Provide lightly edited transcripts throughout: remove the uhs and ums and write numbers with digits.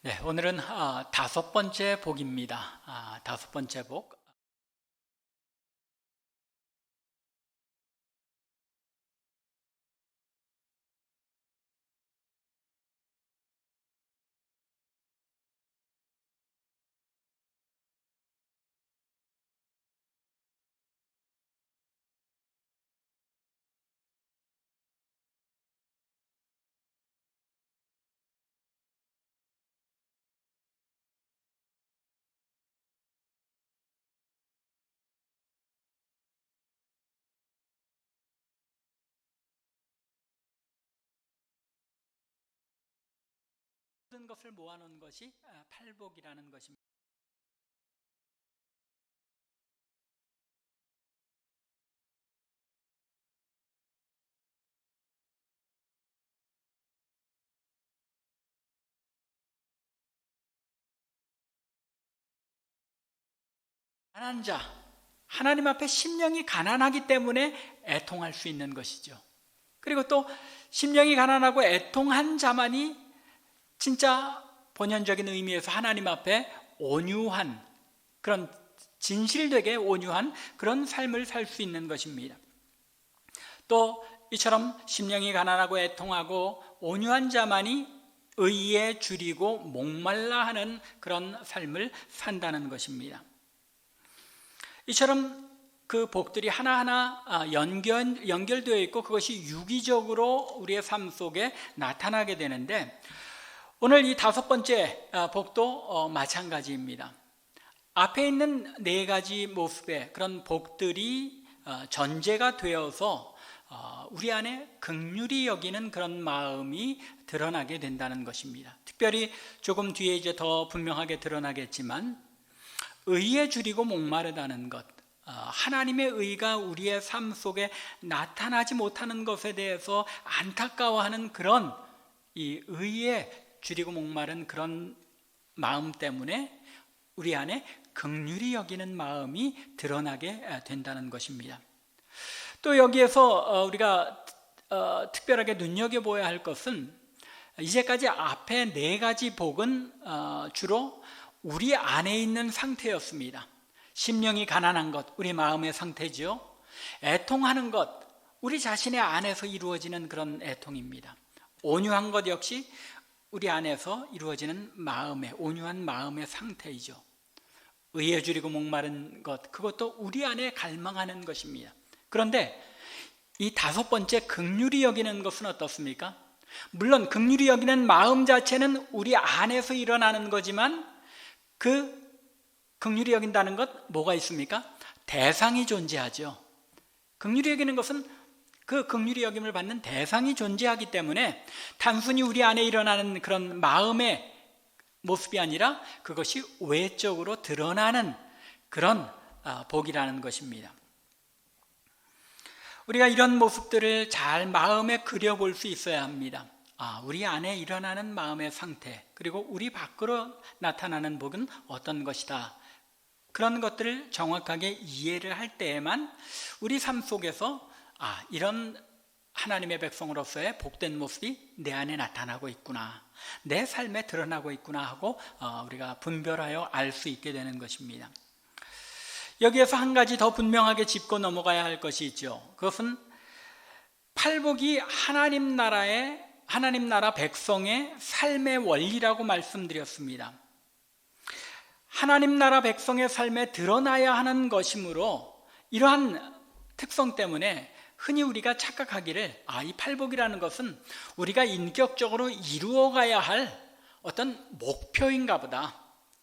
네, 오늘은 다섯 번째 복입니다. 다섯 번째 복. 모든 것을 모아놓은 것이 팔복이라는 것입니다. 가난한 자, 하나님 앞에 심령이 가난하기 때문에 애통할 수 있는 것이죠. 그리고 또 심령이 가난하고 애통한 자만이 진짜 본연적인 의미에서 하나님 앞에 온유한, 그런 진실되게 온유한 그런 삶을 살 수 있는 것입니다. 또 이처럼 심령이 가난하고 애통하고 온유한 자만이 의에 줄이고 목말라 하는 그런 삶을 산다는 것입니다. 이처럼 그 복들이 하나하나 연결되어 있고 그것이 유기적으로 우리의 삶 속에 나타나게 되는데, 오늘 이 다섯 번째 복도 마찬가지입니다. 앞에 있는 네 가지 모습의 그런 복들이 전제가 되어서 우리 안에 긍휼히 여기는 그런 마음이 드러나게 된다는 것입니다. 특별히 조금 뒤에 이제 더 분명하게 드러나겠지만, 의에 줄이고 목마르다는 것, 하나님의 의가 우리의 삶 속에 나타나지 못하는 것에 대해서 안타까워하는 그런 이 의에 줄이고 목마른 그런 마음 때문에 우리 안에 긍휼히 여기는 마음이 드러나게 된다는 것입니다. 또 여기에서 우리가 특별하게 눈여겨보아야 할 것은, 이제까지 앞에 네 가지 복은 주로 우리 안에 있는 상태였습니다. 심령이 가난한 것, 우리 마음의 상태죠. 애통하는 것, 우리 자신의 안에서 이루어지는 그런 애통입니다. 온유한 것 역시 우리 안에서 이루어지는 온유한 마음의 상태이죠. 의에 줄이고 목마른 것, 그것도 우리 안에 갈망하는 것입니다. 그런데 이 다섯 번째 긍휼히 여기는 것은 어떻습니까? 물론 긍휼히 여기는 마음 자체는 우리 안에서 일어나는 거지만, 그 긍휼히 여긴다는 것 뭐가 있습니까? 대상이 존재하죠. 긍휼히 여기는 것은 그 긍휼히 여김을 받는 대상이 존재하기 때문에 단순히 우리 안에 일어나는 그런 마음의 모습이 아니라 그것이 외적으로 드러나는 그런 복이라는 것입니다. 우리가 이런 모습들을 잘 마음에 그려볼 수 있어야 합니다. 우리 안에 일어나는 마음의 상태, 그리고 우리 밖으로 나타나는 복은 어떤 것이다. 그런 것들을 정확하게 이해를 할 때에만 우리 삶 속에서 이런 하나님의 백성으로서의 복된 모습이 내 안에 나타나고 있구나, 내 삶에 드러나고 있구나 하고 우리가 분별하여 알 수 있게 되는 것입니다. 여기에서 한 가지 더 분명하게 짚고 넘어가야 할 것이 있죠. 그것은 팔복이 하나님 나라 백성의 삶의 원리라고 말씀드렸습니다. 하나님 나라 백성의 삶에 드러나야 하는 것이므로, 이러한 특성 때문에 흔히 우리가 착각하기를 이 팔복이라는 것은 우리가 인격적으로 이루어가야 할 어떤 목표인가 보다,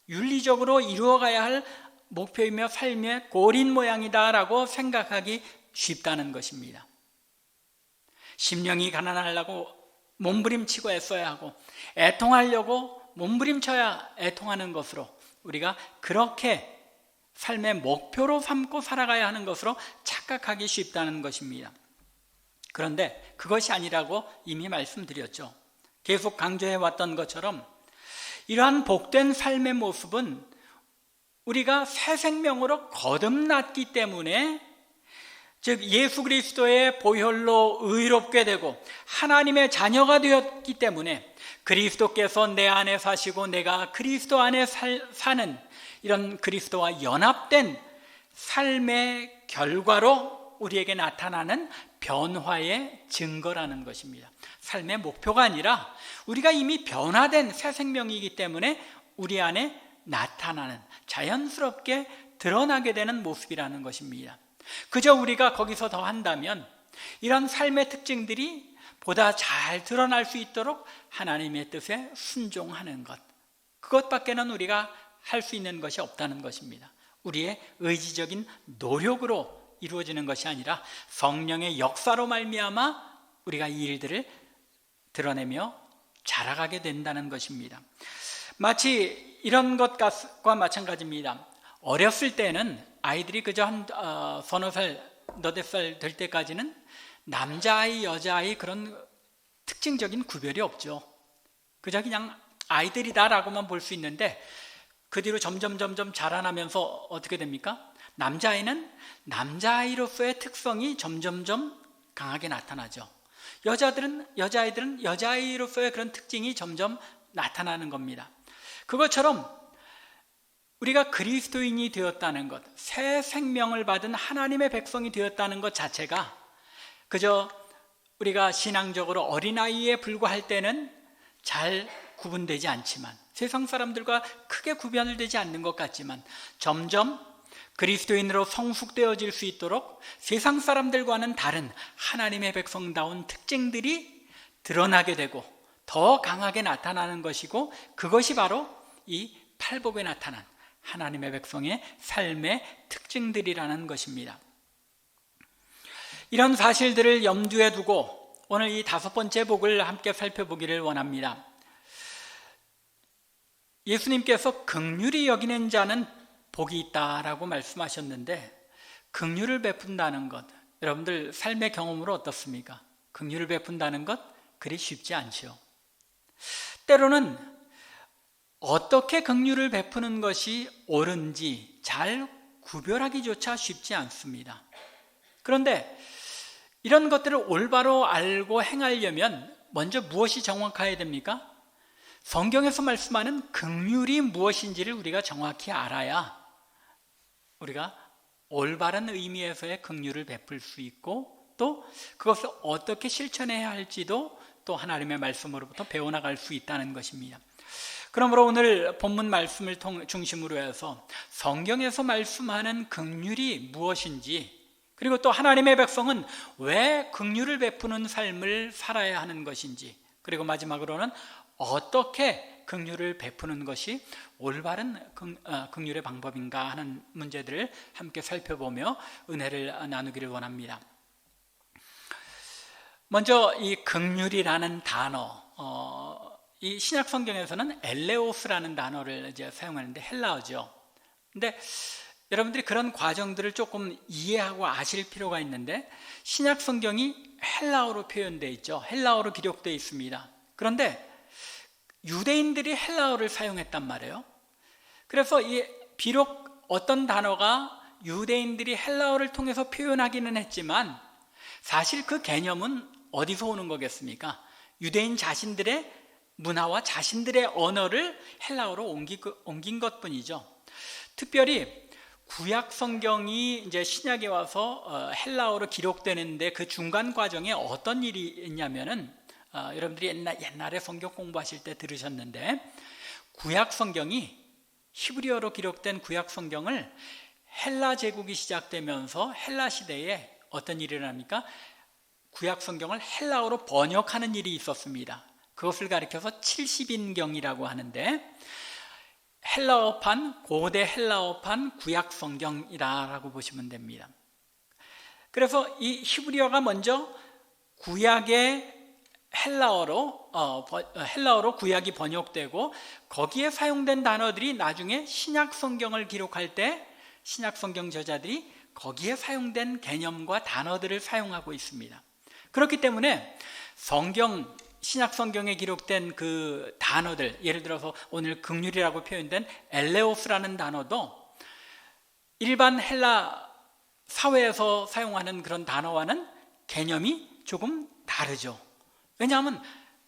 윤리적으로 이루어가야 할 목표이며 삶의 고린 모양이다라고 생각하기 쉽다는 것입니다. 심령이 가난하려고 몸부림치고 애써야 하고, 애통하려고 몸부림쳐야 애통하는 것으로 우리가 그렇게 삶의 목표로 삼고 살아가야 하는 것으로 착각하기 쉽다는 것입니다. 그런데 그것이 아니라고 이미 말씀드렸죠. 계속 강조해왔던 것처럼 이러한 복된 삶의 모습은 우리가 새 생명으로 거듭났기 때문에, 즉 예수 그리스도의 보혈로 의롭게 되고 하나님의 자녀가 되었기 때문에, 그리스도께서 내 안에 사시고 내가 그리스도 안에 사는 이런 그리스도와 연합된 삶의 결과로 우리에게 나타나는 변화의 증거라는 것입니다. 삶의 목표가 아니라 우리가 이미 변화된 새 생명이기 때문에 우리 안에 나타나는, 자연스럽게 드러나게 되는 모습이라는 것입니다. 그저 우리가 거기서 더 한다면 이런 삶의 특징들이 보다 잘 드러날 수 있도록 하나님의 뜻에 순종하는 것, 그것밖에는 우리가 할 수 있는 것이 없다는 것입니다. 우리의 의지적인 노력으로 이루어지는 것이 아니라 성령의 역사로 말미암아 우리가 이 일들을 드러내며 자라가게 된다는 것입니다. 마치 이런 것과 마찬가지입니다. 어렸을 때는 아이들이 그저 한 서너 살, 너댓 살 될 때까지는 남자아이, 여자아이 그런 특징적인 구별이 없죠. 그저 그냥 아이들이다라고만 볼 수 있는데 그 뒤로 점점 자라나면서 어떻게 됩니까? 남자아이는 남자아이로서의 특성이 점점점 강하게 나타나죠. 여자아이들은 여자아이로서의 그런 특징이 점점 나타나는 겁니다. 그것처럼 우리가 그리스도인이 되었다는 것, 새 생명을 받은 하나님의 백성이 되었다는 것 자체가 그저 우리가 신앙적으로 어린아이에 불과할 때는 잘 구분되지 않지만, 세상 사람들과 크게 구별되지 않는 것 같지만 점점 그리스도인으로 성숙되어질 수 있도록 세상 사람들과는 다른 하나님의 백성다운 특징들이 드러나게 되고 더 강하게 나타나는 것이고, 그것이 바로 이 팔복에 나타난 하나님의 백성의 삶의 특징들이라는 것입니다. 이런 사실들을 염두에 두고 오늘 이 5번째 복을 함께 살펴보기를 원합니다. 예수님께서 긍휼히 여기는 자는 복이 있다라고 말씀하셨는데, 긍휼을 베푼다는 것, 여러분들 삶의 경험으로 어떻습니까? 긍휼을 베푼다는 것 그리 쉽지 않죠. 때로는 어떻게 긍휼을 베푸는 것이 옳은지 잘 구별하기조차 쉽지 않습니다. 그런데 이런 것들을 올바로 알고 행하려면 먼저 무엇이 정확해야 됩니까? 성경에서 말씀하는 긍휼이 무엇인지를 우리가 정확히 알아야 우리가 올바른 의미에서의 긍휼을 베풀 수 있고, 또 그것을 어떻게 실천해야 할지도 또 하나님의 말씀으로부터 배워나갈 수 있다는 것입니다. 그러므로 오늘 본문 말씀을 중심으로 해서 성경에서 말씀하는 긍휼이 무엇인지, 그리고 또 하나님의 백성은 왜 긍휼을 베푸는 삶을 살아야 하는 것인지, 그리고 마지막으로는 어떻게 긍휼을 베푸는 것이 올바른 긍휼의 방법인가 하는 문제들을 함께 살펴보며 은혜를 나누기를 원합니다. 먼저 이 긍휼이라는 단어, 이 신약 성경에서는 엘레오스라는 단어를 이제 사용하는데 헬라어죠. 근데 여러분들이 그런 과정들을 조금 이해하고 아실 필요가 있는데, 신약 성경이 헬라어로 표현되어 있죠. 헬라어로 기록되어 있습니다. 그런데 유대인들이 헬라어를 사용했단 말이에요. 그래서 비록 어떤 단어가 유대인들이 헬라어를 통해서 표현하기는 했지만 사실 그 개념은 어디서 오는 거겠습니까? 유대인 자신들의 문화와 자신들의 언어를 헬라어로 옮긴 것뿐이죠. 특별히 구약 성경이 이제 신약에 와서 헬라어로 기록되는데 그 중간 과정에 어떤 일이 있냐면은 여러분들이 옛날에 성경 공부하실 때 들으셨는데, 구약 성경이 히브리어로 기록된 구약 성경을 헬라 제국이 시작되면서 헬라 시대에 어떤 일이 일어납니까? 구약 성경을 헬라어로 번역하는 일이 있었습니다. 그것을 가리켜서 70인경이라고 하는데, 헬라어판, 고대 헬라어판 구약 성경이라고 보시면 됩니다. 그래서 이 히브리어가 먼저 구약의 헬라어로 구약이 번역되고, 거기에 사용된 단어들이 나중에 신약 성경을 기록할 때 신약 성경 저자들이 거기에 사용된 개념과 단어들을 사용하고 있습니다. 그렇기 때문에 신약 성경에 기록된 그 단어들, 예를 들어서 오늘 긍휼이라고 표현된 엘레오스라는 단어도 일반 헬라 사회에서 사용하는 그런 단어와는 개념이 조금 다르죠. 왜냐하면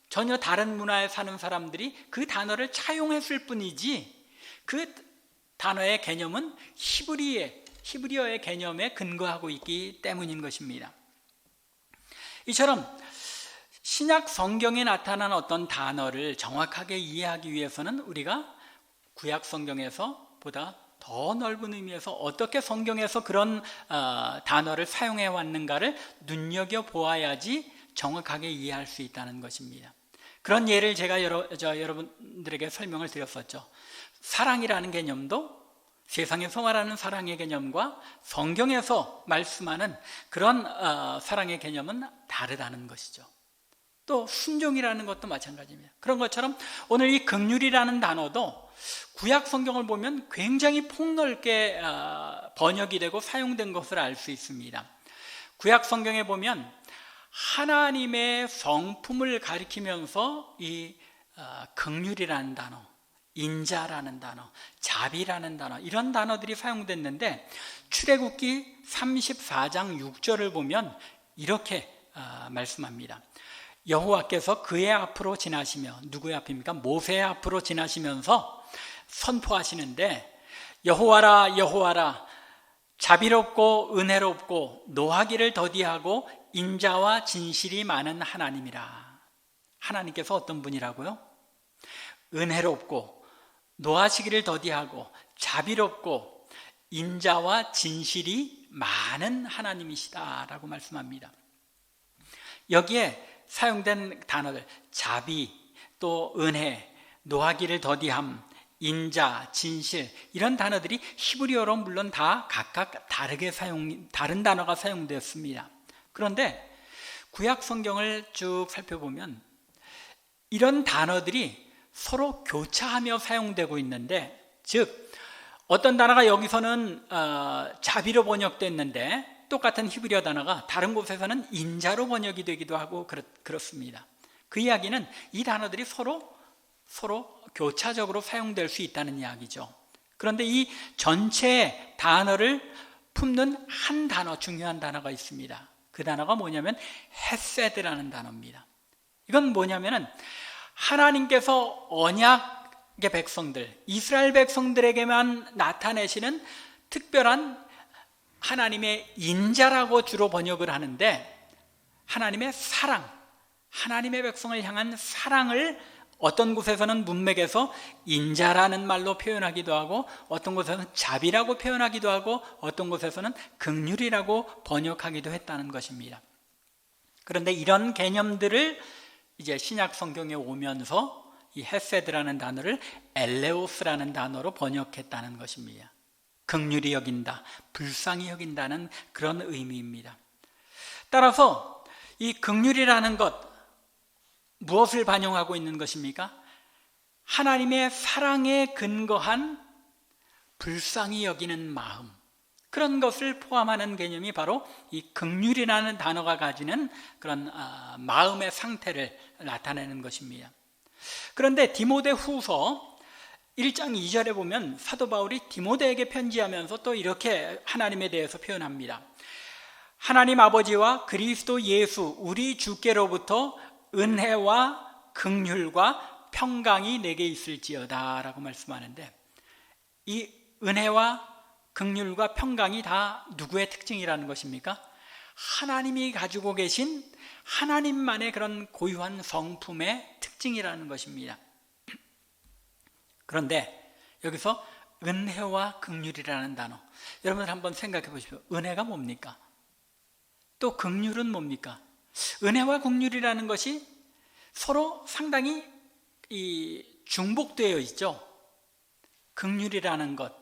전혀 다른 문화에 사는 사람들이 그 단어를 차용했을 뿐이지 그 단어의 개념은 히브리어의 개념에 근거하고 있기 때문인 것입니다. 이처럼 신약 성경에 나타난 어떤 단어를 정확하게 이해하기 위해서는 우리가 구약 성경에서 보다 더 넓은 의미에서 어떻게 성경에서 그런 단어를 사용해 왔는가를 눈여겨보아야지 정확하게 이해할 수 있다는 것입니다. 그런 예를 제가 여러분들에게 설명을 드렸었죠. 사랑이라는 개념도 세상에서 말하는 사랑의 개념과 성경에서 말씀하는 그런 사랑의 개념은 다르다는 것이죠. 또 순종이라는 것도 마찬가지입니다. 그런 것처럼 오늘 이 긍휼이라는 단어도 구약 성경을 보면 굉장히 폭넓게 번역이 되고 사용된 것을 알 수 있습니다. 구약 성경에 보면 하나님의 성품을 가리키면서 이 긍휼이라는 단어, 인자라는 단어, 자비라는 단어, 이런 단어들이 사용됐는데 출애굽기 34장 6절을 보면 이렇게 말씀합니다. 여호와께서 그의 앞으로 지나시며, 누구의 앞입니까? 모세의 앞으로 지나시면서 선포하시는데, 여호와라 여호와라, 자비롭고 은혜롭고 노하기를 더디하고 인자와 진실이 많은 하나님이라. 하나님께서 어떤 분이라고요? 은혜롭고 노하시기를 더디하고 자비롭고 인자와 진실이 많은 하나님이시다라고 말씀합니다. 여기에 사용된 단어들, 자비, 또 은혜, 노하기를 더디함, 인자, 진실, 이런 단어들이 히브리어로 물론 다 각각 다른 단어가 사용되었습니다. 그런데 구약 성경을 쭉 살펴보면 이런 단어들이 서로 교차하며 사용되고 있는데, 즉 어떤 단어가 여기서는 자비로 번역됐는데 똑같은 히브리어 단어가 다른 곳에서는 인자로 번역이 되기도 하고 그렇습니다. 그 이야기는 이 단어들이 서로 교차적으로 사용될 수 있다는 이야기죠. 그런데 이 전체 단어를 품는 한 단어, 중요한 단어가 있습니다. 그 단어가 뭐냐면 헤세드라는 단어입니다. 이건 뭐냐면은 하나님께서 언약의 백성들, 이스라엘 백성들에게만 나타내시는 특별한 하나님의 인자라고 주로 번역을 하는데, 하나님의 사랑, 하나님의 백성을 향한 사랑을 어떤 곳에서는 문맥에서 인자라는 말로 표현하기도 하고, 어떤 곳에서는 자비라고 표현하기도 하고, 어떤 곳에서는 긍휼이라고 번역하기도 했다는 것입니다. 그런데 이런 개념들을 이제 신약 성경에 오면서 이 헤세드라는 단어를 엘레오스라는 단어로 번역했다는 것입니다. 긍휼히 여긴다, 불쌍히 여긴다는 그런 의미입니다. 따라서 이 긍휼이라는 것, 무엇을 반영하고 있는 것입니까? 하나님의 사랑에 근거한 불쌍히 여기는 마음, 그런 것을 포함하는 개념이 바로 이 긍휼이라는 단어가 가지는 그런 마음의 상태를 나타내는 것입니다. 그런데 디모데후서 1장 2절에 보면 사도 바울이 디모데에게 편지하면서 또 이렇게 하나님에 대해서 표현합니다. 하나님 아버지와 그리스도 예수 우리 주께로부터 은혜와 긍휼과 평강이 내게 있을지어다 라고 말씀하는데, 이 은혜와 긍휼과 평강이 다 누구의 특징이라는 것입니까? 하나님이 가지고 계신 하나님만의 그런 고유한 성품의 특징이라는 것입니다. 그런데 여기서 은혜와 긍휼이라는 단어, 여러분 한번 생각해 보십시오. 은혜가 뭡니까? 또 긍휼은 뭡니까? 은혜와 긍휼이라는 것이 서로 상당히 중복되어 있죠. 긍휼이라는 것,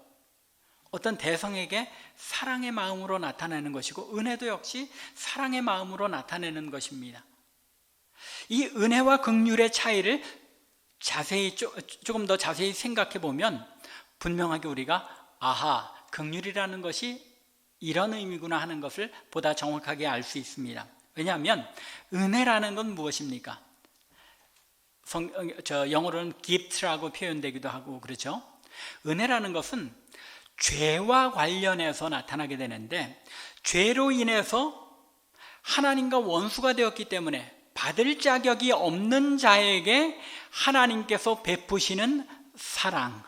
어떤 대상에게 사랑의 마음으로 나타내는 것이고, 은혜도 역시 사랑의 마음으로 나타내는 것입니다. 이 은혜와 긍휼의 차이를 조금 더 자세히 생각해 보면 분명하게 우리가 긍휼이라는 것이 이런 의미구나 하는 것을 보다 정확하게 알 수 있습니다. 왜냐하면 은혜라는 건 무엇입니까? 영어로는 gift라고 표현되기도 하고 그렇죠. 은혜라는 것은 죄와 관련해서 나타나게 되는데, 죄로 인해서 하나님과 원수가 되었기 때문에 받을 자격이 없는 자에게 하나님께서 베푸시는 사랑,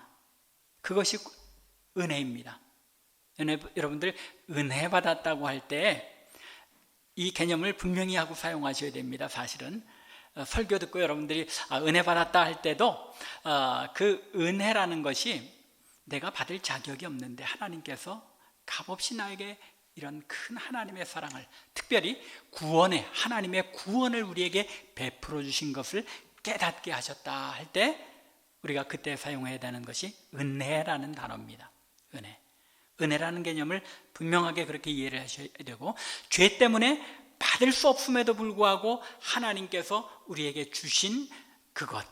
그것이 은혜입니다. 여러분들 은혜 받았다고 할 때 이 개념을 분명히 하고 사용하셔야 됩니다. 사실은 설교 듣고 여러분들이 은혜 받았다 할 때도 그 은혜라는 것이 내가 받을 자격이 없는데 하나님께서 값없이 나에게 이런 큰 하나님의 사랑을, 특별히 구원의, 하나님의 구원을 우리에게 베풀어 주신 것을 깨닫게 하셨다 할 때 우리가 그때 사용해야 되는 것이 은혜라는 단어입니다. 은혜라는 개념을 분명하게 그렇게 이해를 하셔야 되고, 죄 때문에 받을 수 없음에도 불구하고 하나님께서 우리에게 주신 그것,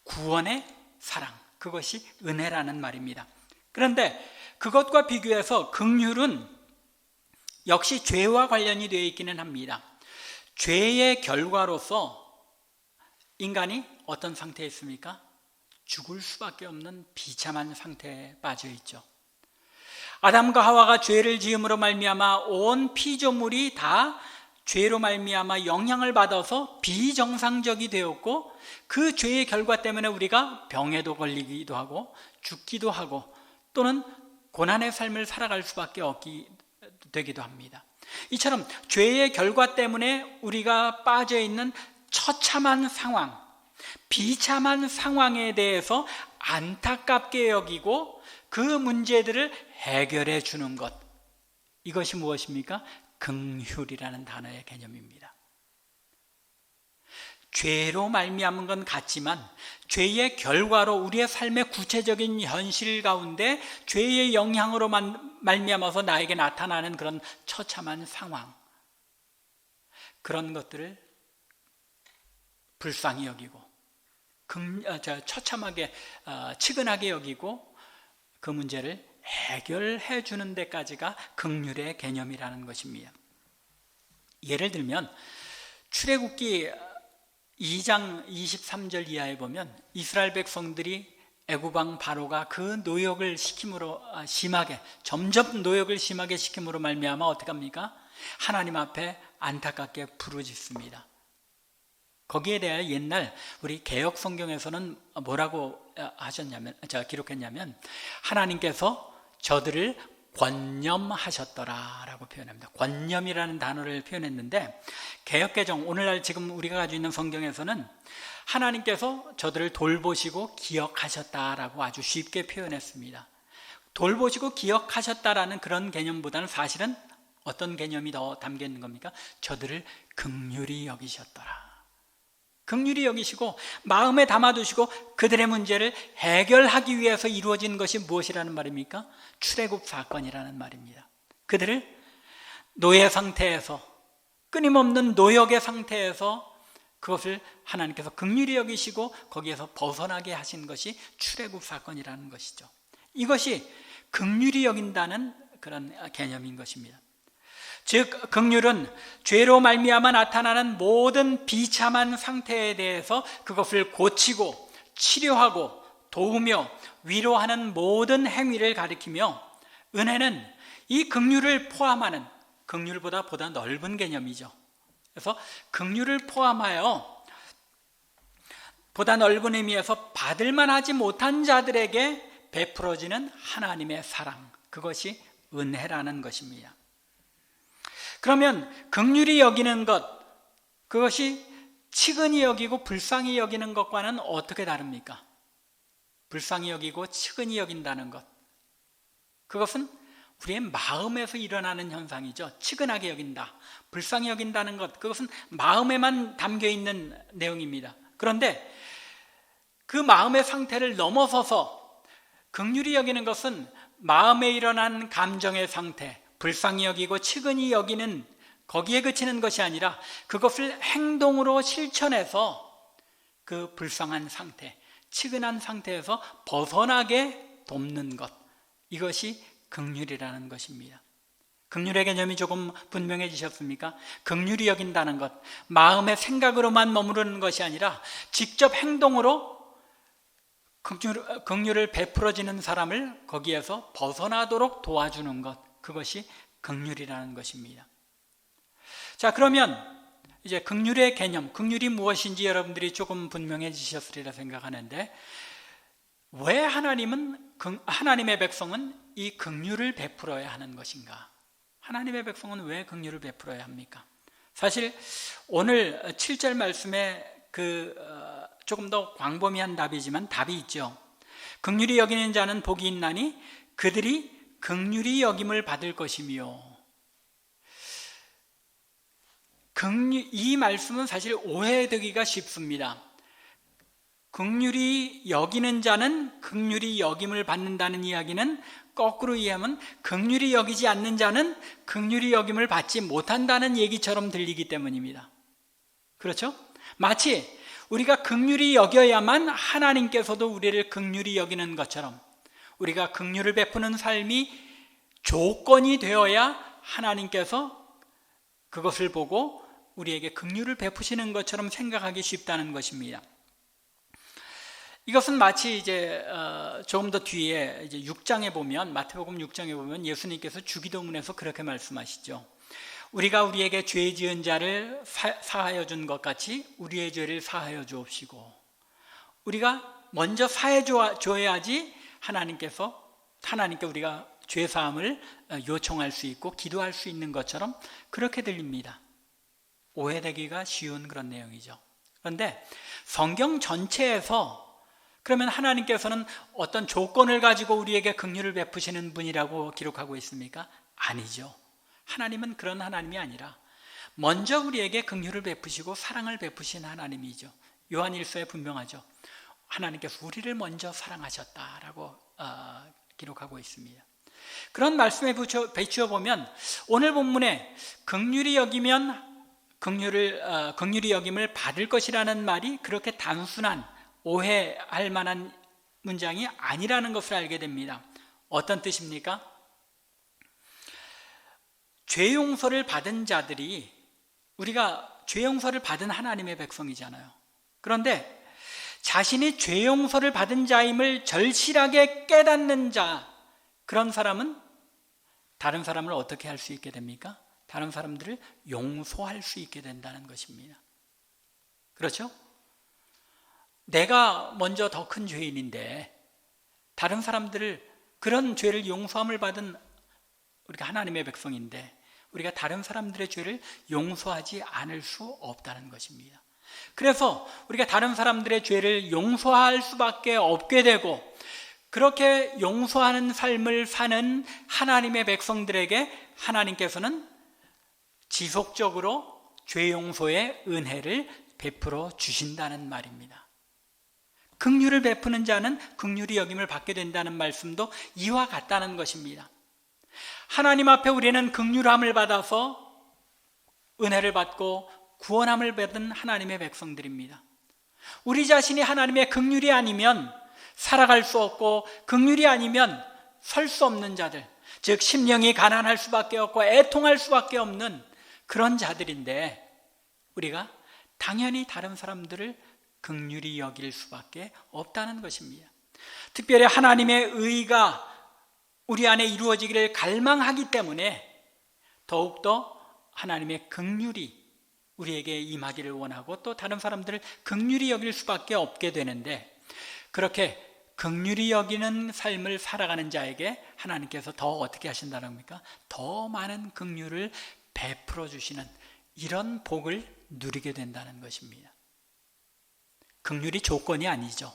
구원의 사랑, 그것이 은혜라는 말입니다. 그런데 그것과 비교해서 긍휼은 역시 죄와 관련이 되어 있기는 합니다. 죄의 결과로서 인간이 어떤 상태에 있습니까? 죽을 수밖에 없는 비참한 상태에 빠져 있죠. 아담과 하와가 죄를 지음으로 말미암아 온 피조물이 다 죄로 말미암아 영향을 받아서 비정상적이 되었고, 그 죄의 결과 때문에 우리가 병에도 걸리기도 하고 죽기도 하고 또는 고난의 삶을 살아갈 수밖에 없게 되기도 합니다. 이처럼 죄의 결과 때문에 우리가 빠져 있는 처참한 상황, 비참한 상황에 대해서 안타깝게 여기고 그 문제들을 해결해 주는 것, 이것이 무엇입니까? 긍휼이라는 단어의 개념입니다. 죄로 말미암은 건 같지만 죄의 결과로 우리의 삶의 구체적인 현실 가운데 죄의 영향으로 말미암아서 나에게 나타나는 그런 처참한 상황, 그런 것들을 불쌍히 여기고 처참하게 치근하게 여기고 그 문제를 해결해 주는 데까지가 긍휼의 개념이라는 것입니다. 예를 들면 출애굽기 2장 23절 이하에 보면 이스라엘 백성들이 애굽왕 바로가 그 노역을 시킴으로 점점 노역을 심하게 시킴으로 말미암아 어떻게 합니까? 하나님 앞에 안타깝게 부르짖습니다. 거기에 대해 옛날 우리 개역 성경에서는 뭐라고 기록했냐면 하나님께서 저들을 권념하셨더라 라고 표현합니다. 권념이라는 단어를 표현했는데, 개역개정, 오늘날 지금 우리가 가지고 있는 성경에서는 하나님께서 저들을 돌보시고 기억하셨다라고 아주 쉽게 표현했습니다. 돌보시고 기억하셨다라는 그런 개념보다는 사실은 어떤 개념이 더 담겨 있는 겁니까? 저들을 긍휼히 여기셨더라. 긍휼히 여기시고 마음에 담아두시고 그들의 문제를 해결하기 위해서 이루어진 것이 무엇이라는 말입니까? 출애굽 사건이라는 말입니다. 그들을 노예 상태에서, 끊임없는 노역의 상태에서 그것을 하나님께서 긍휼히 여기시고 거기에서 벗어나게 하신 것이 출애굽 사건이라는 것이죠. 이것이 긍휼히 여긴다는 그런 개념인 것입니다. 즉 긍휼은 죄로 말미암아 나타나는 모든 비참한 상태에 대해서 그것을 고치고 치료하고 도우며 위로하는 모든 행위를 가리키며, 은혜는 이 긍휼을 포함하는, 긍휼보다 보다 넓은 개념이죠. 그래서 긍휼을 포함하여 보다 넓은 의미에서 받을만 하지 못한 자들에게 베풀어지는 하나님의 사랑, 그것이 은혜라는 것입니다. 그러면 긍휼히 여기는 것, 그것이 치근히 여기고 불쌍히 여기는 것과는 어떻게 다릅니까? 불쌍히 여기고 치근히 여긴다는 것, 그것은 우리의 마음에서 일어나는 현상이죠. 치근하게 여긴다, 불쌍히 여긴다는 것, 그것은 마음에만 담겨있는 내용입니다. 그런데 그 마음의 상태를 넘어서서 긍휼히 여기는 것은 마음에 일어난 감정의 상태, 불쌍히 여기고 치근히 여기는 거기에 그치는 것이 아니라 그것을 행동으로 실천해서 그 불쌍한 상태, 치근한 상태에서 벗어나게 돕는 것, 이것이 긍휼이라는 것입니다. 긍휼의 개념이 조금 분명해지셨습니까? 긍휼히 여긴다는 것, 마음의 생각으로만 머무르는 것이 아니라 직접 행동으로 긍휼을 베풀어지는 사람을 거기에서 벗어나도록 도와주는 것, 그것이 긍휼이라는 것입니다. 자, 그러면 이제 긍휼의 개념, 긍휼이 무엇인지 여러분들이 조금 분명해지셨으리라 생각하는데, 왜 하나님의 백성은 이 긍휼을 베풀어야 하는 것인가? 하나님의 백성은 왜 긍휼을 베풀어야 합니까? 사실 오늘 7절 말씀에 조금 더 광범위한 답이지만 답이 있죠. 긍휼히 여기는 자는 복이 있나니 그들이 긍휼히 여김을 받을 것이며, 이 말씀은 사실 오해되기가 쉽습니다. 긍휼히 여기는 자는 긍휼히 여김을 받는다는 이야기는 거꾸로 이해하면 긍휼히 여기지 않는 자는 긍휼히 여김을 받지 못한다는 얘기처럼 들리기 때문입니다. 그렇죠? 마치 우리가 긍휼히 여겨야만 하나님께서도 우리를 긍휼히 여기는 것처럼, 우리가 긍휼을 베푸는 삶이 조건이 되어야 하나님께서 그것을 보고 우리에게 긍휼을 베푸시는 것처럼 생각하기 쉽다는 것입니다. 이것은 마치 이제 조금 더 뒤에 이제 6장에 보면, 마태복음 6장에 보면 예수님께서 주기도문에서 그렇게 말씀하시죠. 우리가 우리에게 죄 지은 자를 사하여 준 것 같이 우리의 죄를 사하여 주옵시고, 우리가 먼저 사해 줘야지 하나님께 우리가 죄 사함을 요청할 수 있고 기도할 수 있는 것처럼 그렇게 들립니다. 오해되기가 쉬운 그런 내용이죠. 그런데 성경 전체에서 그러면 하나님께서는 어떤 조건을 가지고 우리에게 긍휼을 베푸시는 분이라고 기록하고 있습니까? 아니죠. 하나님은 그런 하나님이 아니라 먼저 우리에게 긍휼을 베푸시고 사랑을 베푸신 하나님이죠. 요한일서에 분명하죠. 하나님께서 우리를 먼저 사랑하셨다라고 기록하고 있습니다. 그런 말씀에 비추어 보면 오늘 본문에 긍휼히 여김을 받을 것이라는 말이 그렇게 단순한 오해할 만한 문장이 아니라는 것을 알게 됩니다. 어떤 뜻입니까? 죄 용서를 받은 자들이, 우리가 죄 용서를 받은 하나님의 백성이잖아요. 그런데 자신이 죄 용서를 받은 자임을 절실하게 깨닫는 자, 그런 사람은 다른 사람을 어떻게 할 수 있게 됩니까? 다른 사람들을 용서할 수 있게 된다는 것입니다. 그렇죠? 내가 먼저 더 큰 죄인인데 다른 사람들을, 그런 죄를 용서함을 받은 우리가 하나님의 백성인데 우리가 다른 사람들의 죄를 용서하지 않을 수 없다는 것입니다. 그래서 우리가 다른 사람들의 죄를 용서할 수밖에 없게 되고, 그렇게 용서하는 삶을 사는 하나님의 백성들에게 하나님께서는 지속적으로 죄 용서의 은혜를 베풀어 주신다는 말입니다. 긍휼을 베푸는 자는 긍휼히 여김을 받게 된다는 말씀도 이와 같다는 것입니다. 하나님 앞에 우리는 긍휼함을 받아서 은혜를 받고 구원함을 받은 하나님의 백성들입니다. 우리 자신이 하나님의 긍휼이 아니면 살아갈 수 없고, 긍휼이 아니면 설 수 없는 자들, 즉 심령이 가난할 수밖에 없고 애통할 수밖에 없는 그런 자들인데, 우리가 당연히 다른 사람들을 긍휼히 여길 수밖에 없다는 것입니다. 특별히 하나님의 의가 우리 안에 이루어지기를 갈망하기 때문에 더욱더 하나님의 긍휼이 우리에게 임하기를 원하고, 또 다른 사람들을 긍휼히 여길 수밖에 없게 되는데, 그렇게 긍휼히 여기는 삶을 살아가는 자에게 하나님께서 더 어떻게 하신다는 겁니까? 더 많은 긍휼을 베풀어 주시는 이런 복을 누리게 된다는 것입니다. 긍휼이 조건이 아니죠.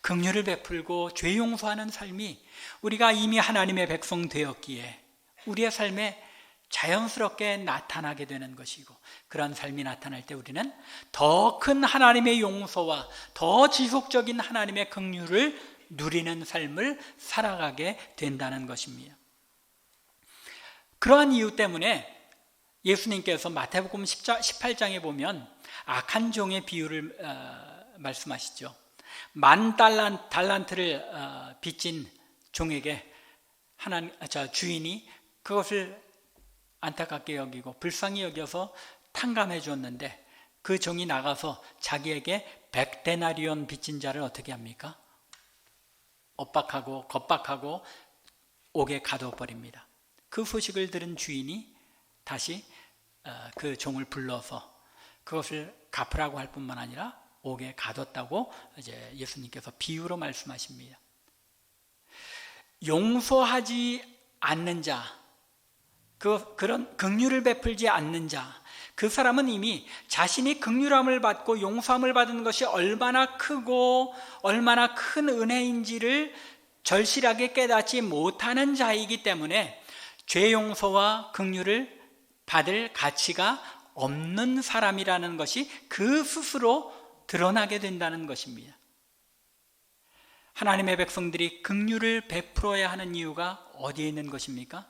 긍휼을 베풀고 죄 용서하는 삶이 우리가 이미 하나님의 백성 되었기에 우리의 삶에 자연스럽게 나타나게 되는 것이고, 그런 삶이 나타날 때 우리는 더 큰 하나님의 용서와 더 지속적인 하나님의 긍휼을 누리는 삶을 살아가게 된다는 것입니다. 그러한 이유 때문에 예수님께서 마태복음 18장에 보면 악한 종의 비유를 말씀하시죠. 10,000 달란트를 빚진 종에게 주인이 그것을 안타깝게 여기고 불쌍히 여겨서 탕감해 주었는데, 그 종이 나가서 자기에게 100데나리온 빚진 자를 어떻게 합니까? 겁박하고 옥에 가둬버립니다. 그 소식을 들은 주인이 다시 그 종을 불러서 그것을 갚으라고 할 뿐만 아니라 옥에 가뒀다고 이제 예수님께서 비유로 말씀하십니다. 용서하지 않는 자, 그런 긍휼을 베풀지 않는 자, 그 사람은 이미 자신이 긍휼함을 받고 용서함을 받은 것이 얼마나 크고 얼마나 큰 은혜인지를 절실하게 깨닫지 못하는 자이기 때문에 죄 용서와 긍휼을 받을 가치가 없는 사람이라는 것이 그 스스로 드러나게 된다는 것입니다. 하나님의 백성들이 긍휼을 베풀어야 하는 이유가 어디에 있는 것입니까?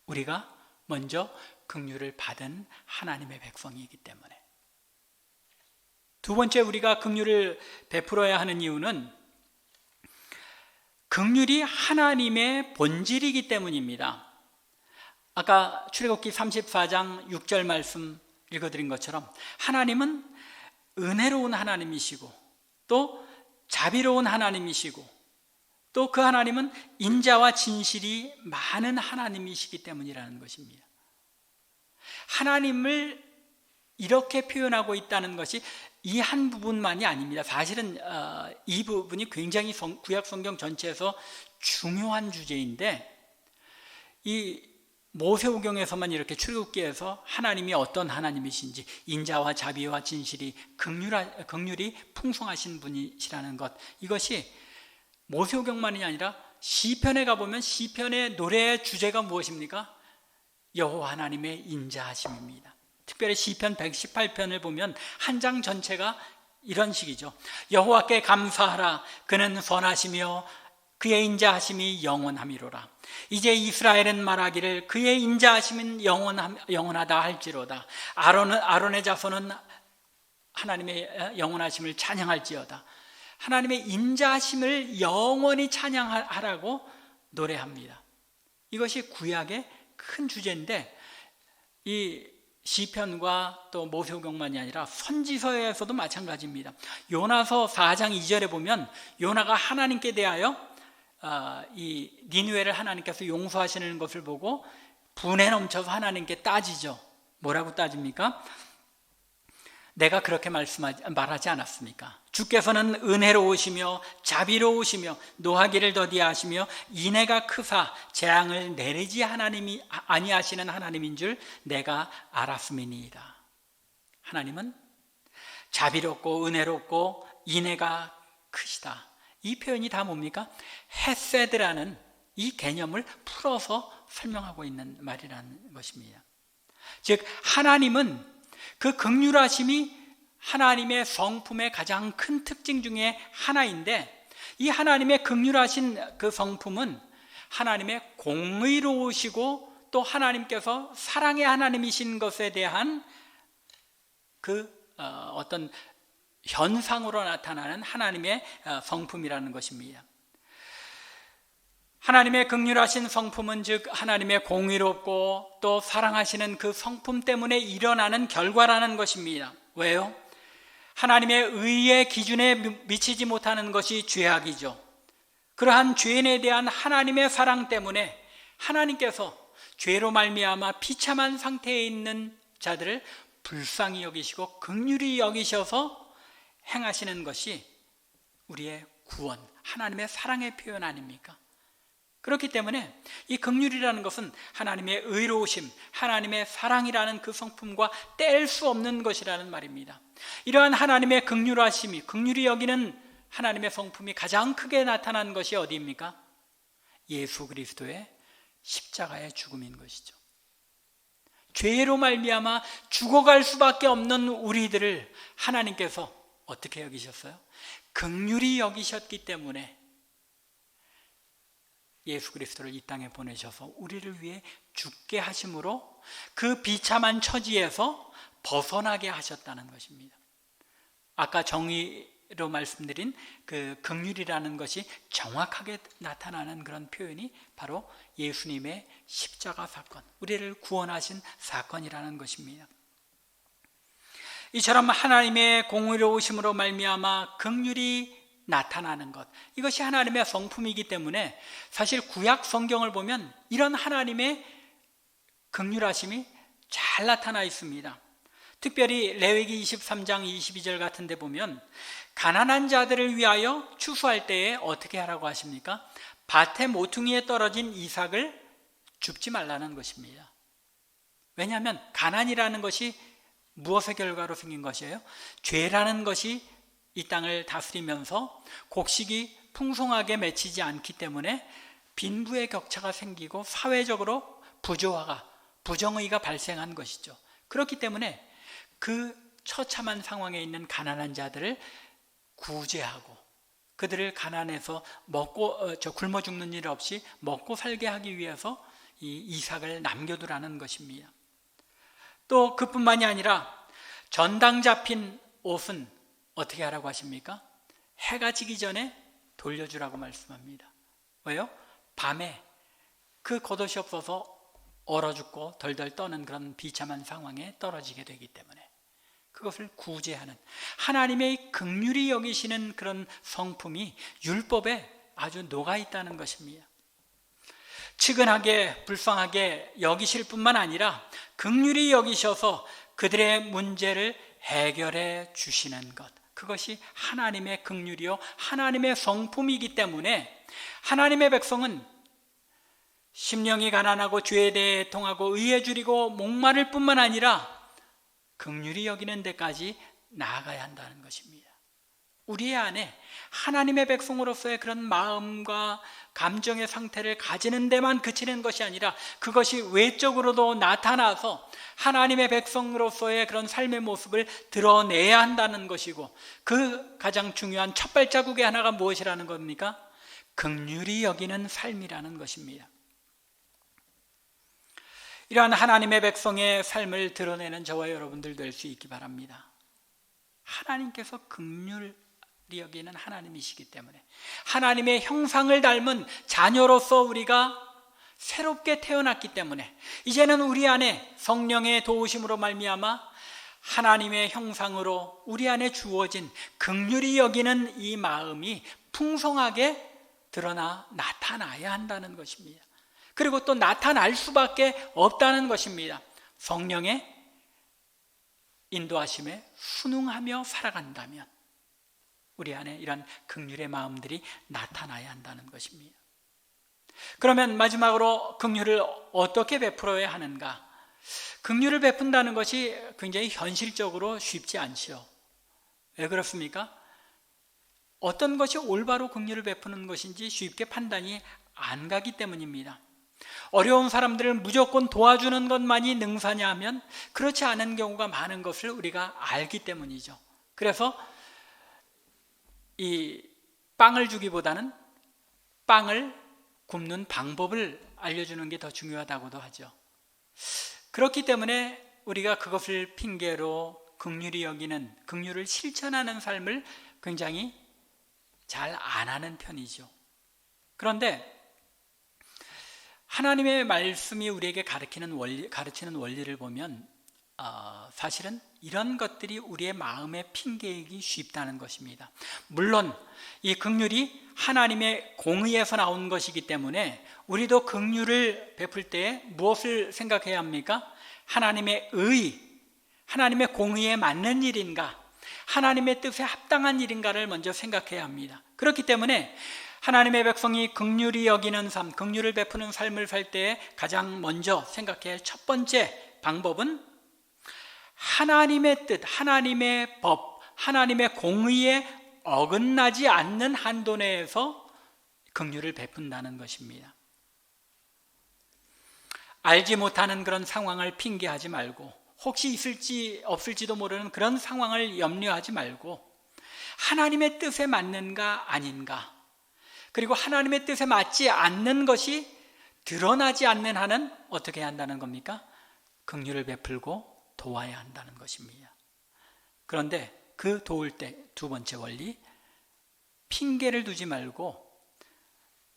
우리가 먼저 긍휼을 받은 하나님의 백성이기 때문에. 두 번째, 우리가 긍휼을 베풀어야 하는 이유는 긍휼이 하나님의 본질이기 때문입니다. 아까 출애굽기 34장 6절 말씀 읽어드린 것처럼 하나님은 은혜로운 하나님이시고 또 자비로운 하나님이시고 또 그 하나님은 인자와 진실이 많은 하나님이시기 때문이라는 것입니다. 하나님을 이렇게 표현하고 있다는 것이 이 한 부분만이 아닙니다. 사실은 이 부분이 굉장히 구약 성경 전체에서 중요한 주제인데, 이 모세오경에서만 이렇게 출애굽기에서 하나님이 어떤 하나님이신지, 인자와 자비와 진실이 긍휼이 풍성하신 분이시라는 것, 이것이 모세오경만이 아니라 시편에 가보면 시편의 노래의 주제가 무엇입니까? 여호와 하나님의 인자하심입니다. 특별히 시편 118편을 보면 한 장 전체가 이런 식이죠. 여호와께 감사하라. 그는 선하시며 그의 인자하심이 영원함이로라. 이제 이스라엘은 말하기를 그의 인자하심은 영원하다 할지로다. 아론의 자손은 하나님의 영원하심을 찬양할지어다. 하나님의 인자하심을 영원히 찬양하라고 노래합니다. 이것이 구약의 큰 주제인데, 이 시편과 또 모세오경만이 아니라 선지서에서도 마찬가지입니다. 요나서 4장 2절에 보면 요나가 하나님께 대하여 이 니느웨를 하나님께서 용서하시는 것을 보고 분에 넘쳐서 하나님께 따지죠. 뭐라고 따집니까? 내가 그렇게 말하지 않았습니까? 주께서는 은혜로우시며 자비로우시며 노하기를 더디하시며 인애가 크사 재앙을 내리지 아니하시는 하나님인 줄 내가 알았음이니이다. 하나님은 자비롭고 은혜롭고 인애가 크시다. 이 표현이 다 뭡니까? 헤세드라는 이 개념을 풀어서 설명하고 있는 말이라는 것입니다. 즉 하나님은 그 긍휼하심이 하나님의 성품의 가장 큰 특징 중에 하나인데, 이 하나님의 긍휼하신 그 성품은 하나님의 공의로우시고 또 하나님께서 사랑의 하나님이신 것에 대한 그 어떤 현상으로 나타나는 하나님의 성품이라는 것입니다. 하나님의 긍휼하신 성품은 즉 하나님의 공의롭고 또 사랑하시는 그 성품 때문에 일어나는 결과라는 것입니다. 왜요? 하나님의 의의 기준에 미치지 못하는 것이 죄악이죠. 그러한 죄인에 대한 하나님의 사랑 때문에 하나님께서 죄로 말미암아 비참한 상태에 있는 자들을 불쌍히 여기시고 긍휼히 여기셔서 행하시는 것이 우리의 구원, 하나님의 사랑의 표현 아닙니까? 그렇기 때문에 이 긍휼이라는 것은 하나님의 의로우심, 하나님의 사랑이라는 그 성품과 뗄 수 없는 것이라는 말입니다. 이러한 하나님의 긍휼하심이, 긍휼히 여기는 하나님의 성품이 가장 크게 나타난 것이 어디입니까? 예수 그리스도의 십자가의 죽음인 것이죠. 죄로 말미암아 죽어갈 수밖에 없는 우리들을 하나님께서 어떻게 여기셨어요? 긍휼히 여기셨기 때문에 예수 그리스도를 이 땅에 보내셔서 우리를 위해 죽게 하심으로 그 비참한 처지에서 벗어나게 하셨다는 것입니다. 아까 정의로 말씀드린 그 긍휼이라는 것이 정확하게 나타나는 그런 표현이 바로 예수님의 십자가 사건, 우리를 구원하신 사건이라는 것입니다. 이처럼 하나님의 공의로우심으로 말미암아 긍휼이 나타나는 것, 이것이 하나님의 성품이기 때문에 사실 구약 성경을 보면 이런 하나님의 긍휼하심이 잘 나타나 있습니다. 특별히 레위기 23장 22절 같은 데 보면 가난한 자들을 위하여 추수할 때에 어떻게 하라고 하십니까? 밭의 모퉁이에 떨어진 이삭을 줍지 말라는 것입니다. 왜냐하면 가난이라는 것이 무엇의 결과로 생긴 것이에요? 죄라는 것이 이 땅을 다스리면서 곡식이 풍성하게 맺히지 않기 때문에 빈부의 격차가 생기고 사회적으로 부조화가, 부정의가 발생한 것이죠. 그렇기 때문에 그 처참한 상황에 있는 가난한 자들을 구제하고 그들을 가난해서 굶어 죽는 일 없이 먹고 살게 하기 위해서 이 이삭을 남겨두라는 것입니다. 또 그뿐만이 아니라 전당 잡힌 옷은 어떻게 하라고 하십니까? 해가 지기 전에 돌려주라고 말씀합니다. 왜요? 밤에 그 겉옷이 없어서 얼어 죽고 덜덜 떠는 그런 비참한 상황에 떨어지게 되기 때문에 그것을 구제하는 하나님의 긍휼히 여기시는 그런 성품이 율법에 아주 녹아 있다는 것입니다. 측은하게 불쌍하게 여기실 뿐만 아니라 긍휼히 여기셔서 그들의 문제를 해결해 주시는 것, 그것이 하나님의 긍휼이요 하나님의 성품이기 때문에 하나님의 백성은 심령이 가난하고 죄에 대해 애통하고 의에 줄이고 목마를 뿐만 아니라 긍휼히 여기는 데까지 나아가야 한다는 것입니다. 우리 안에 하나님의 백성으로서의 그런 마음과 감정의 상태를 가지는 데만 그치는 것이 아니라 그것이 외적으로도 나타나서 하나님의 백성으로서의 그런 삶의 모습을 드러내야 한다는 것이고, 그 가장 중요한 첫 발자국의 하나가 무엇이라는 겁니까? 긍휼히 여기는 삶이라는 것입니다. 이러한 하나님의 백성의 삶을 드러내는 저와 여러분들 될 수 있기 바랍니다. 하나님께서 긍휼히 여기는 하나님이시기 때문에 하나님의 형상을 닮은 자녀로서 우리가 새롭게 태어났기 때문에 이제는 우리 안에 성령의 도우심으로 말미암아 하나님의 형상으로 우리 안에 주어진 긍휼히 여기는 이 마음이 풍성하게 드러나 나타나야 한다는 것입니다. 그리고 또 나타날 수밖에 없다는 것입니다. 성령의 인도하심에 순응하며 살아간다면 우리 안에 이런 긍휼의 마음들이 나타나야 한다는 것입니다. 그러면 마지막으로 긍휼을 어떻게 베풀어야 하는가? 긍휼을 베푼다는 것이 굉장히 현실적으로 쉽지 않죠. 왜 그렇습니까? 어떤 것이 올바로 긍휼을 베푸는 것인지 쉽게 판단이 안 가기 때문입니다. 어려운 사람들을 무조건 도와주는 것만이 능사냐 하면 그렇지 않은 경우가 많은 것을 우리가 알기 때문이죠. 그래서 이 빵을 주기보다는 빵을 굽는 방법을 알려주는 게 더 중요하다고도 하죠. 그렇기 때문에 우리가 그것을 핑계로 긍휼히 여기는, 긍휼을 실천하는 삶을 굉장히 잘 안 하는 편이죠. 그런데 하나님의 말씀이 우리에게 가르치는 원리를 보면 사실은 이런 것들이 우리의 마음에 핑계이기 쉽다는 것입니다. 물론 이 긍휼이 하나님의 공의에서 나온 것이기 때문에 우리도 긍휼을 베풀 때 무엇을 생각해야 합니까? 하나님의 의, 하나님의 공의에 맞는 일인가, 하나님의 뜻에 합당한 일인가를 먼저 생각해야 합니다. 그렇기 때문에 하나님의 백성이 긍휼히 여기는 삶, 긍휼을 베푸는 삶을 살 때 가장 먼저 생각해야 할 첫 번째 방법은 하나님의 뜻, 하나님의 법, 하나님의 공의에 어긋나지 않는 한도 내에서 긍휼을 베푼다는 것입니다. 알지 못하는 그런 상황을 핑계하지 말고, 혹시 있을지 없을지도 모르는 그런 상황을 염려하지 말고 하나님의 뜻에 맞는가 아닌가, 그리고 하나님의 뜻에 맞지 않는 것이 드러나지 않는 한은 어떻게 해야 한다는 겁니까? 긍휼을 베풀고 도와야 한다는 것입니다. 그런데 그 도울 때 두 번째 원리, 핑계를 두지 말고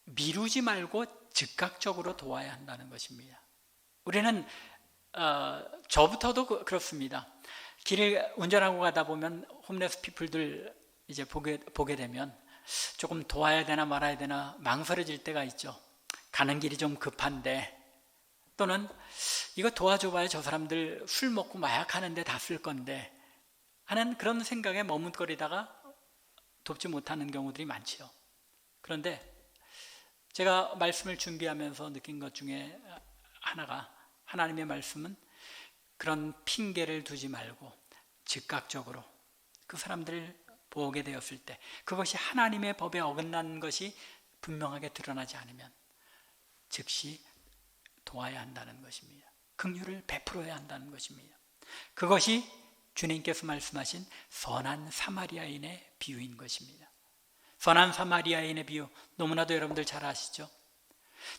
미루지 말고 즉각적으로 도와야 한다는 것입니다. 우리는 저부터도 그렇습니다. 길을 운전하고 가다 보면 홈레스 피플들 이제 보게 되면 조금 도와야 되나 말아야 되나 망설여질 때가 있죠. 가는 길이 좀 급한데, 또는 이거 도와줘봐야 저 사람들 술 먹고 마약하는데 다 쓸 건데 하는 그런 생각에 머뭇거리다가 돕지 못하는 경우들이 많지요. 그런데 제가 말씀을 준비하면서 느낀 것 중에 하나가, 하나님의 말씀은 그런 핑계를 두지 말고 즉각적으로 그 사람들을 보게 되었을 때 그것이 하나님의 법에 어긋난 것이 분명하게 드러나지 않으면 즉시 도와야 한다는 것입니다. 긍휼을 베풀어야 한다는 것입니다. 그것이 주님께서 말씀하신 선한 사마리아인의 비유인 것입니다. 선한 사마리아인의 비유, 너무나도 여러분들 잘 아시죠?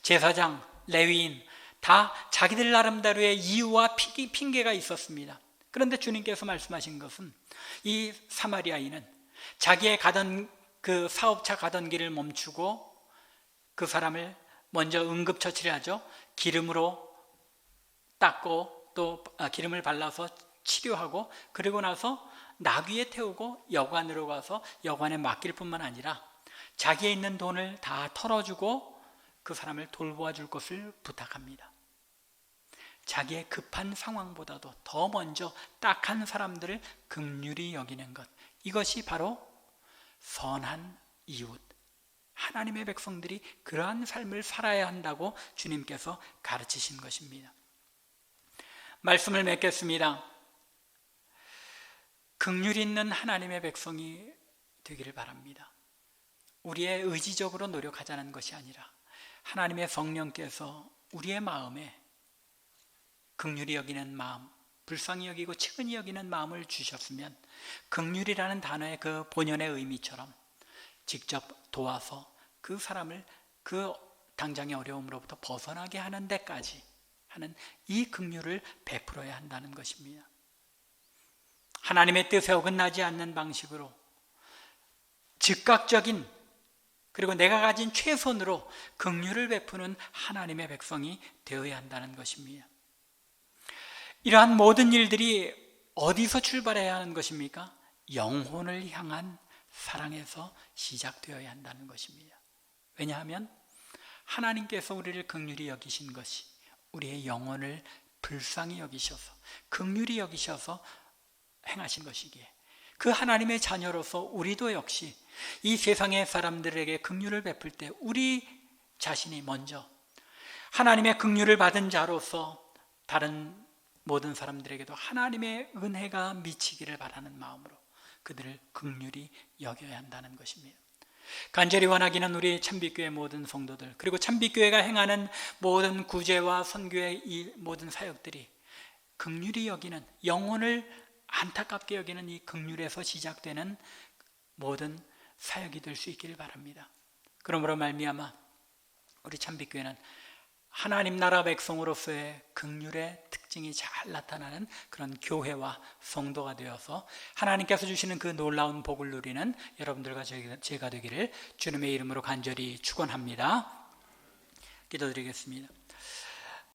제사장, 레위인 다 자기들 나름대로의 이유와 핑계가 있었습니다. 그런데 주님께서 말씀하신 것은 이 사마리아인은 자기의 가던 그 사업차 가던 길을 멈추고 그 사람을 먼저 응급처치를 하죠. 기름으로 닦고 또 기름을 발라서 치료하고 그리고 나서 나귀에 태우고 여관으로 가서 여관에 맡길 뿐만 아니라 자기의 있는 돈을 다 털어주고 그 사람을 돌보아 줄 것을 부탁합니다. 자기의 급한 상황보다도 더 먼저 딱한 사람들을 긍휼히 여기는 것, 이것이 바로 선한 이웃, 하나님의 백성들이 그러한 삶을 살아야 한다고 주님께서 가르치신 것입니다. 말씀을 맺겠습니다. 긍휼 있는 하나님의 백성이 되기를 바랍니다. 우리의 의지적으로 노력하자는 것이 아니라 하나님의 성령께서 우리의 마음에 긍휼히 여기는 마음, 불쌍히 여기고 측은히 여기는 마음을 주셨으면 긍휼이라는 단어의 그 본연의 의미처럼 직접 도와서 그 사람을 그 당장의 어려움으로부터 벗어나게 하는 데까지 하는 이 긍휼을 베풀어야 한다는 것입니다. 하나님의 뜻에 어긋나지 않는 방식으로 즉각적인 그리고 내가 가진 최선으로 긍휼을 베푸는 하나님의 백성이 되어야 한다는 것입니다. 이러한 모든 일들이 어디서 출발해야 하는 것입니까? 영혼을 향한 사랑에서 시작되어야 한다는 것입니다. 왜냐하면 하나님께서 우리를 긍휼히 여기신 것이 우리의 영혼을 불쌍히 여기셔서 긍휼히 여기셔서 행하신 것이기에 그 하나님의 자녀로서 우리도 역시 이 세상의 사람들에게 긍휼을 베풀 때 우리 자신이 먼저 하나님의 긍휼을 받은 자로서 다른 모든 사람들에게도 하나님의 은혜가 미치기를 바라는 마음으로 그들을 긍휼히 여겨야 한다는 것입니다. 간절히 원하기는 우리 참빛교회 모든 성도들 그리고 참빛교회가 행하는 모든 구제와 선교의 이 모든 사역들이 긍휼히 여기는 영혼을 안타깝게 여기는 이 긍휼에서 시작되는 모든 사역이 될 수 있기를 바랍니다. 그러므로 말미암아 우리 참빛교회는 하나님 나라 백성으로서의 긍휼의 특징이 잘 나타나는 그런 교회와 성도가 되어서 하나님께서 주시는 그 놀라운 복을 누리는 여러분들과 제가 되기를 주님의 이름으로 간절히 축원합니다. 기도드리겠습니다.